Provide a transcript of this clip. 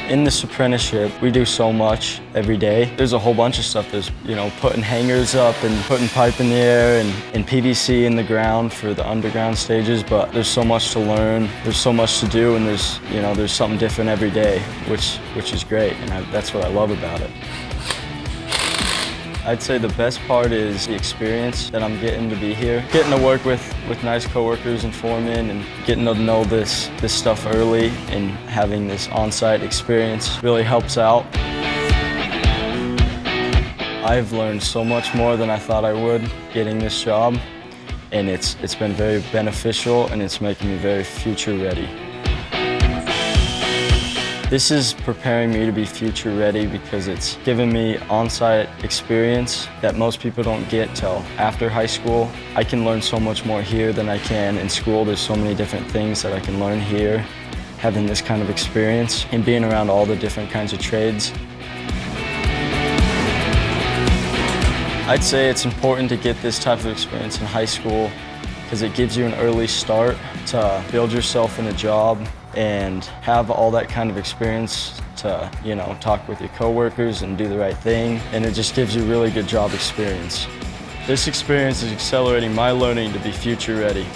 In this apprenticeship, we do so much every day. There's a whole bunch of stuff. There's, putting hangers up and putting pipe in the air and PVC in the ground for the underground stages, but there's so much to learn. There's so much to do, and there's something different every day, which is great, and that's what I love about it. I'd say the best part is the experience that I'm getting to be here. Getting to work with nice coworkers and foremen and getting to know this stuff early and having this on-site experience really helps out. I've learned so much more than I thought I would getting this job, and it's been very beneficial, and it's making me very future ready. This is preparing me to be future ready because it's given me on-site experience that most people don't get till after high school. I can learn so much more here than I can in school. There's so many different things that I can learn here, having this kind of experience and being around all the different kinds of trades. I'd say it's important to get this type of experience in high school because it gives you an early start to build yourself in a job and have all that kind of experience to, talk with your coworkers and do the right thing, and it just gives you really good job experience. This experience is accelerating my learning to be future ready.